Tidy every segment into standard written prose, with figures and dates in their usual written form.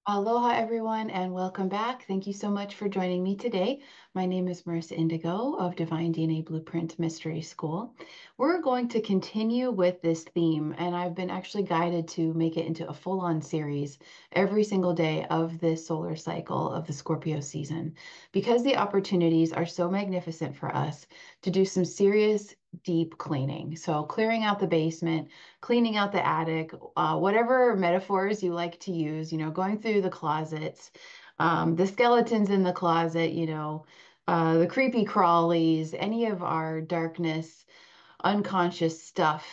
Aloha, everyone, and welcome back. Thank you so much for joining me today. My name is Merissa Indigo of Divine DNA Blueprint Mystery School. We're going to continue with this theme, and I've been actually guided to make it into a full-on series every single day of this solar cycle of the Scorpio season, because the opportunities are so magnificent for us to do some serious deep cleaning. So clearing out the basement, cleaning out the attic, whatever metaphors you like to use, going through the closets, the skeletons in the closet, the creepy crawlies, any of our darkness, unconscious stuff.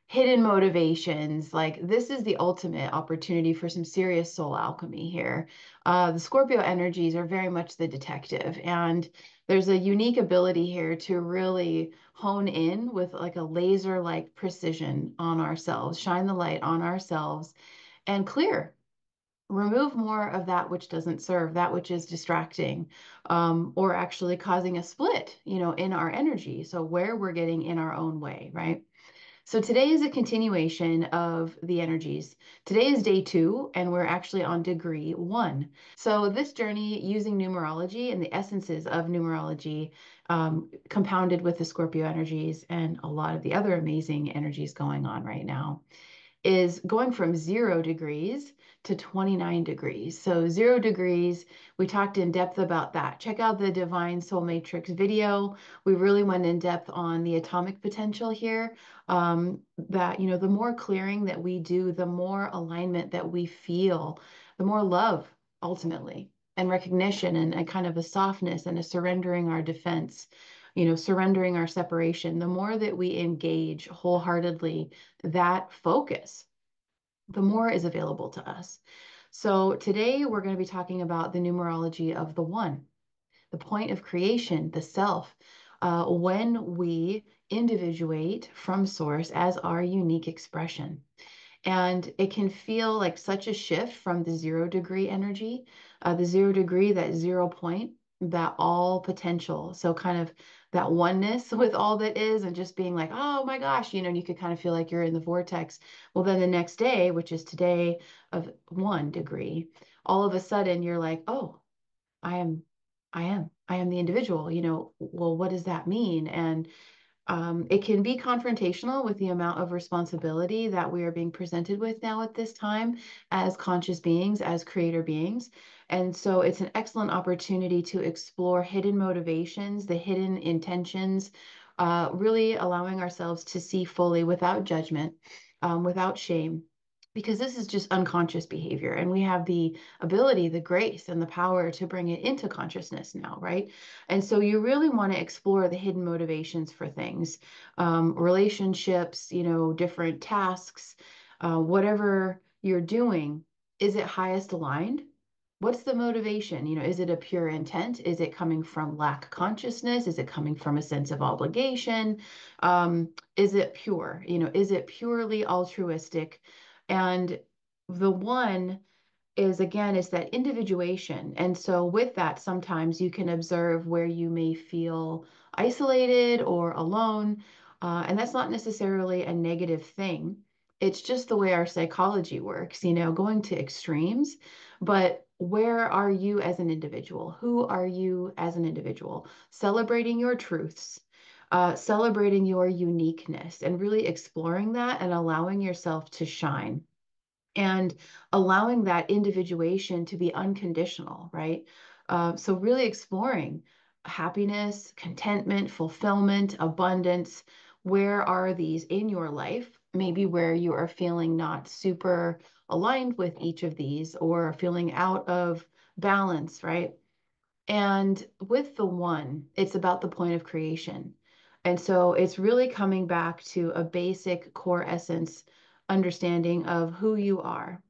Hidden motivations. Like this is the ultimate opportunity for some serious soul alchemy here. The Scorpio energies are very much the detective, and there's a unique ability here to really hone in with like a laser-like precision on ourselves, shine the light on ourselves, and clear. Remove more of that which doesn't serve, that which is distracting, or actually causing a split, in our energy. So where we're getting in our own way, right? So today is a continuation of the energies. Today is day 2, and we're actually on degree 1. So this journey using numerology and the essences of numerology, compounded with the Scorpio energies and a lot of the other amazing energies going on right now, is going from 0 degrees to 29 degrees. So 0 degrees, we talked in depth about that. Check out the Divine Soul Matrix video. We really went in depth on the atomic potential here. That, the more clearing that we do, the more alignment that we feel, the more love ultimately, and recognition, and a kind of a softness and a surrendering our defense, surrendering our separation. The more that we engage wholeheartedly that focus, the more is available to us. So today we're going to be talking about the numerology of the one, the point of creation, the self, when we individuate from source as our unique expression. And it can feel like such a shift from the 0 degree energy, the 0 degree, that 0 point, that all potential. So kind of that oneness with all that is, and just being like, oh my gosh, and you could kind of feel like you're in the vortex. Well, then the next day, which is today of 1 degree, all of a sudden you're like, oh, I am, I am the individual, well, what does that mean? And it can be confrontational with the amount of responsibility that we are being presented with now at this time as conscious beings, as creator beings. And so it's an excellent opportunity to explore hidden motivations, the hidden intentions, really allowing ourselves to see fully without judgment, without shame, because this is just unconscious behavior. And we have the ability, the grace, and the power to bring it into consciousness now, right? And so you really want to explore the hidden motivations for things, relationships, different tasks, whatever you're doing. Is it highest aligned? What's the motivation? Is it a pure intent? Is it coming from lack consciousness? Is it coming from a sense of obligation? Is it pure? Is it purely altruistic? And the one is, again, is that individuation. And so with that, sometimes you can observe where you may feel isolated or alone. And that's not necessarily a negative thing. It's just the way our psychology works, going to extremes. But where are you as an individual? Who are you as an individual? Celebrating your truths, celebrating your uniqueness, and really exploring that and allowing yourself to shine, and allowing that individuation to be unconditional, right? So really exploring happiness, contentment, fulfillment, abundance. Where are these in your life? Maybe where you are feeling not super aligned with each of these, or feeling out of balance, right? And with the one, it's about the point of creation. And so it's really coming back to a basic core essence understanding of who you are.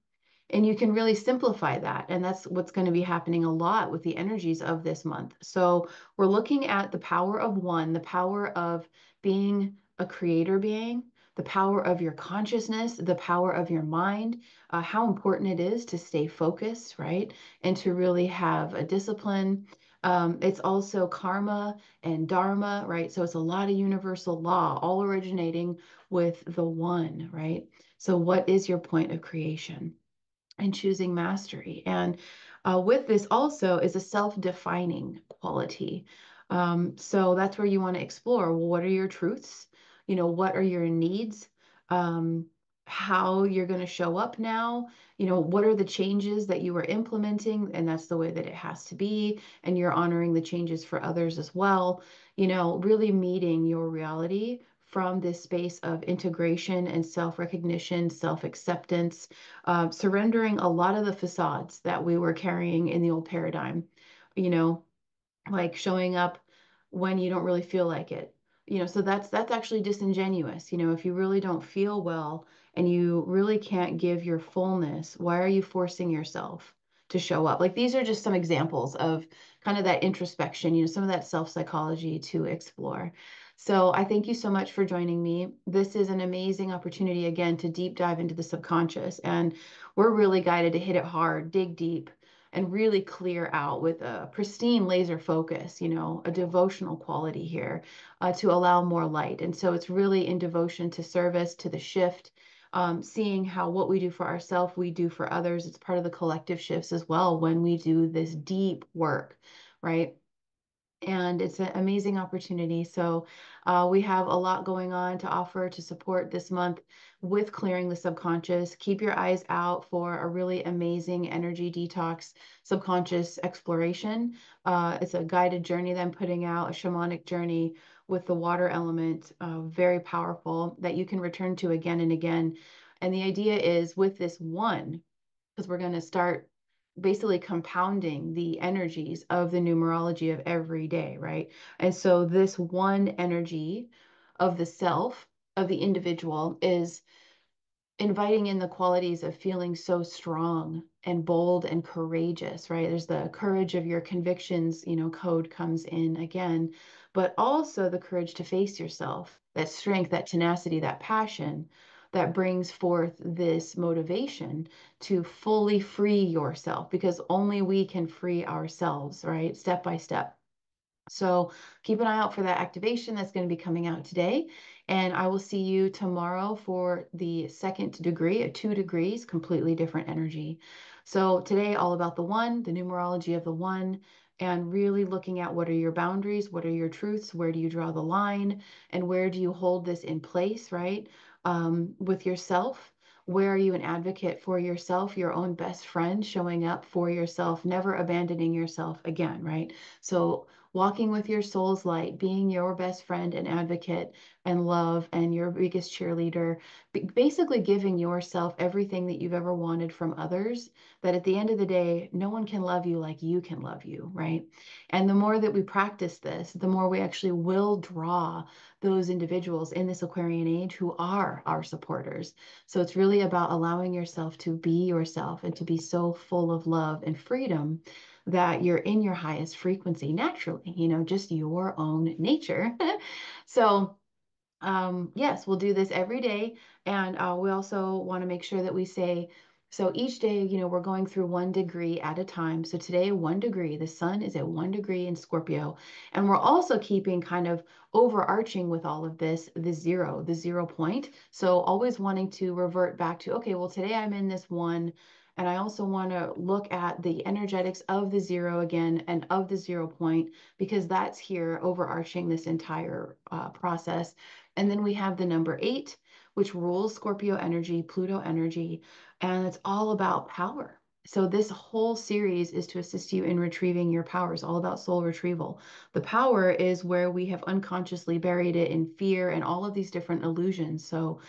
And you can really simplify that. And that's what's going to be happening a lot with the energies of this month. So we're looking at the power of one, the power of being a creator being, the power of your consciousness, the power of your mind, how important it is to stay focused, right? And to really have a discipline. It's also karma and dharma, right? So it's a lot of universal law, all originating with the one, right? So what is your point of creation? and choosing mastery. And with this also is a self-defining quality. So that's where you want to explore, well, what are your truths? What are your needs? Um, how you're going to show up now? What are the changes that you are implementing? And that's the way that it has to be. And you're honoring the changes for others as well. Really meeting your reality from this space of integration and self-recognition, self-acceptance, surrendering a lot of the facades that we were carrying in the old paradigm, you know, like showing up when you don't really feel like it. So that's actually disingenuous. If you really don't feel well and you really can't give your fullness, why are you forcing yourself to show up? Like these are just some examples of kind of that introspection, some of that self-psychology to explore. So I thank you so much for joining me. This is an amazing opportunity again to deep dive into the subconscious, and we're really guided to hit it hard, dig deep, and really clear out with a pristine laser focus, a devotional quality here to allow more light. And so it's really in devotion to service, to the shift, seeing how what we do for ourselves, we do for others. It's part of the collective shifts as well when we do this deep work, right? And it's an amazing opportunity. So we have a lot going on to offer to support this month with clearing the subconscious. Keep your eyes out for a really amazing energy detox subconscious exploration. It's a guided journey that I'm putting out, a shamanic journey with the water element, very powerful that you can return to again and again. And the idea is with this one, because we're going to start basically compounding the energies of the numerology of every day, right? And so this one energy of the self, of the individual, is inviting in the qualities of feeling so strong and bold and courageous, right? There's the courage of your convictions, code comes in again, but also the courage to face yourself, that strength, that tenacity, that passion that brings forth this motivation to fully free yourself, because only we can free ourselves, right? Step by step. So keep an eye out for that activation that's going to be coming out today. And I will see you tomorrow for the second degree, at 2 degrees, completely different energy. So today, all about the one, the numerology of the one, and really looking at what are your boundaries, what are your truths, where do you draw the line, and where do you hold this in place, right? With yourself. Where are you an advocate for yourself, your own best friend, showing up for yourself, never abandoning yourself again, right? So walking with your soul's light, being your best friend and advocate and love and your biggest cheerleader, basically giving yourself everything that you've ever wanted from others, that at the end of the day, no one can love you like you can love you, right? And the more that we practice this, the more we actually will draw those individuals in this Aquarian age who are our supporters. So it's really about allowing yourself to be yourself and to be so full of love and freedom that you're in your highest frequency naturally, just your own nature. So yes, we'll do this every day. And we also want to make sure that we say, so each day, we're going through 1 degree at a time. So today, 1 degree, the sun is at 1 degree in Scorpio. And we're also keeping kind of overarching with all of this, the 0 point. So always wanting to revert back to, okay, well, today I'm in this one. And I also want to look at the energetics of the 0 again and of the 0 point, because that's here overarching this entire process. And then we have the number 8, which rules Scorpio energy, Pluto energy, and it's all about power. So this whole series is to assist you in retrieving your powers, all about soul retrieval. The power is where we have unconsciously buried it in fear and all of these different illusions. So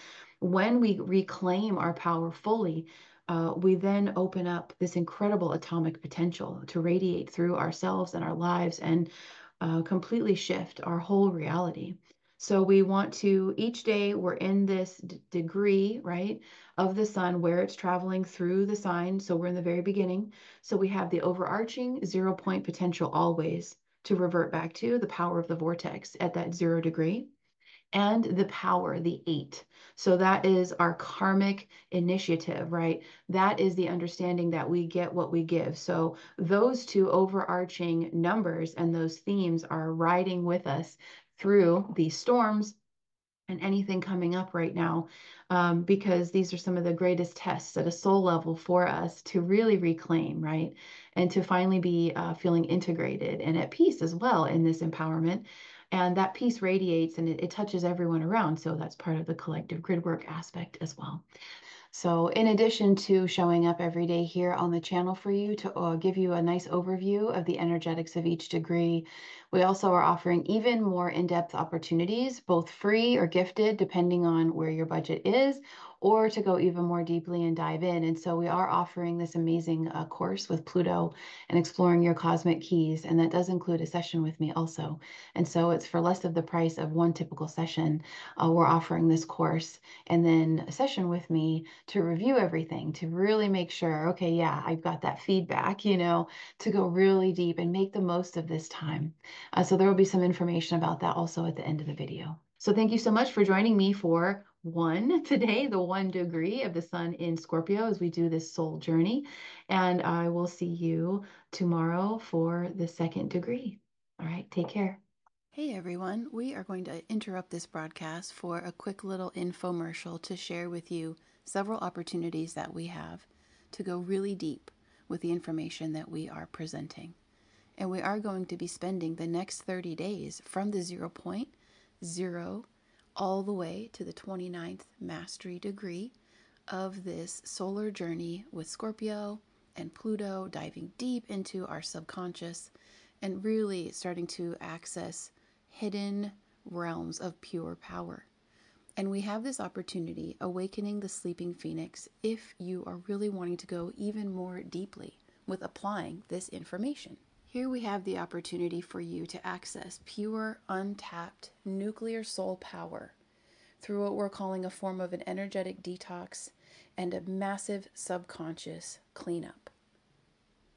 when we reclaim our power fully, we then open up this incredible atomic potential to radiate through ourselves and our lives and completely shift our whole reality. So we want to, each day we're in this degree, right, of the sun where it's traveling through the sign. So we're in the very beginning. So we have the overarching 0 point potential always to revert back to the power of the vortex at that 0 degree, and the power, the 8. So that is our karmic initiative, right? That is the understanding that we get what we give. So those two overarching numbers and those themes are riding with us through these storms and anything coming up right now, because these are some of the greatest tests at a soul level for us to really reclaim, right? And to finally be feeling integrated and at peace as well in this empowerment. And that peace radiates and it touches everyone around. So that's part of the collective grid work aspect as well. So in addition to showing up every day here on the channel for you to give you a nice overview of the energetics of each degree, we also are offering even more in-depth opportunities, both free or gifted, depending on where your budget is, or to go even more deeply and dive in. And so we are offering this amazing course with Pluto and exploring your cosmic keys. And that does include a session with me also. And so it's for less of the price of one typical session. We're offering this course and then a session with me to review everything, to really make sure, okay, yeah, I've got that feedback, to go really deep and make the most of this time. So there will be some information about that also at the end of the video. So thank you so much for joining me for today, the 1 degree of the sun in Scorpio as we do this soul journey. And I will see you tomorrow for the 2nd degree. All right, take care. Hey everyone, we are going to interrupt this broadcast for a quick little infomercial to share with you several opportunities that we have to go really deep with the information that we are presenting. And we are going to be spending the next 30 days from the 0.0 all the way to the 29th mastery degree of this solar journey with Scorpio and Pluto, diving deep into our subconscious and really starting to access hidden realms of pure power. And we have this opportunity, Awakening the Sleeping Phoenix, if you are really wanting to go even more deeply with applying this information. Here we have the opportunity for you to access pure, untapped nuclear soul power through what we're calling a form of an energetic detox and a massive subconscious cleanup.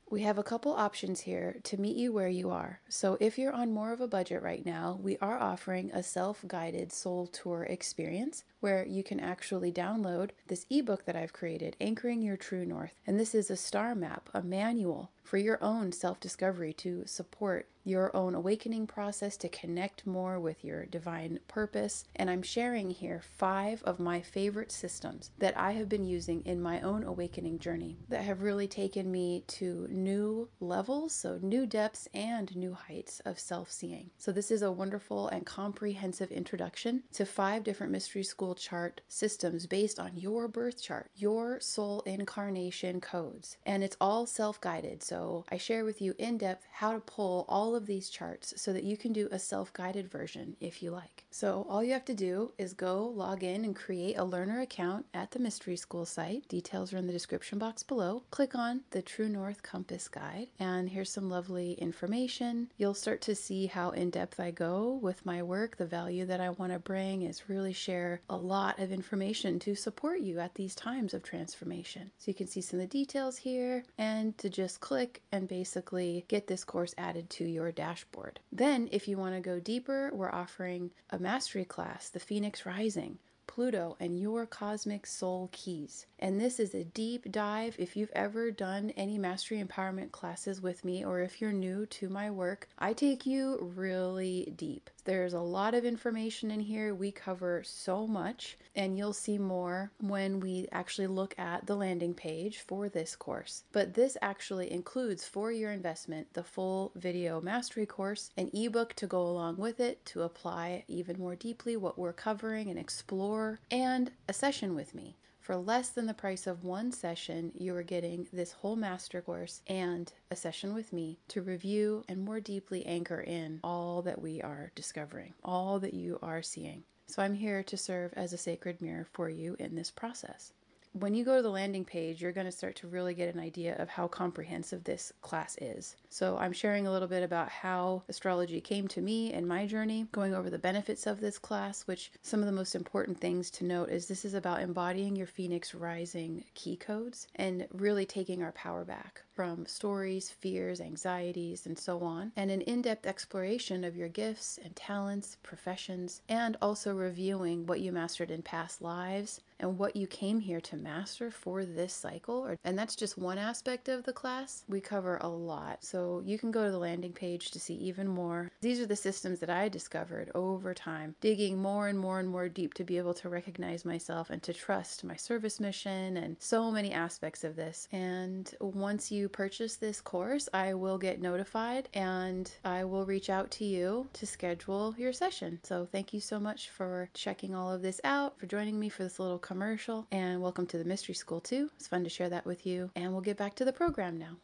We have a couple options here to meet you where you are. So if you're on more of a budget right now, we are offering a self-guided soul tour experience where you can actually download this ebook that I've created, Anchoring Your True North. And this is a star map, a manual for your own self-discovery to support your own awakening process, to connect more with your divine purpose. And I'm sharing here 5 of my favorite systems that I have been using in my own awakening journey that have really taken me to new levels, so new depths and new heights of self-seeing. So this is a wonderful and comprehensive introduction to 5 different mystery school chart systems based on your birth chart, your soul incarnation codes. And it's all self-guided. So I share with you in depth how to pull all of these charts so that you can do a self-guided version if you like. So all you have to do is go log in and create a learner account at the Mystery School site. Details are in the description box below. Click on the True North Compass Guide, and here's some lovely information. You'll start to see how in depth I go with my work. The value that I want to bring is really share a lot of information to support you at these times of transformation. So you can see some of the details here, and to just click and basically get this course added to your dashboard. Then if you want to go deeper, we're offering a mastery class, the Phoenix Rising, Pluto and your cosmic soul keys. And this is a deep dive. If you've ever done any mastery empowerment classes with me, or if you're new to my work, I take you really deep. There's a lot of information in here. We cover so much, and you'll see more when we actually look at the landing page for this course. But this actually includes, for your investment, the full video mastery course, an ebook to go along with it to apply even more deeply what we're covering and explore, and a session with me. For less than the price of one session, you are getting this whole master course and a session with me to review and more deeply anchor in all that we are discovering, all that you are seeing. So I'm here to serve as a sacred mirror for you in this process. When you go to the landing page, you're going to start to really get an idea of how comprehensive this class is. So I'm sharing a little bit about how astrology came to me and my journey, going over the benefits of this class, which some of the most important things to note is this is about embodying your Phoenix Rising key codes and really taking our power back. from stories, fears, anxieties, and so on, and an in-depth exploration of your gifts and talents, professions, and also reviewing what you mastered in past lives and what you came here to master for this cycle. And that's just one aspect of the class. We cover a lot, so you can go to the landing page to see even more. These are the systems that I discovered over time, digging more and more and more deep to be able to recognize myself and to trust my service mission and so many aspects of this. And once you purchase this course, I will get notified and I will reach out to you to schedule your session. So thank you so much for checking all of this out, for joining me for this little commercial, and welcome to the Mystery School too. It's fun to share that with you, and we'll get back to the program now.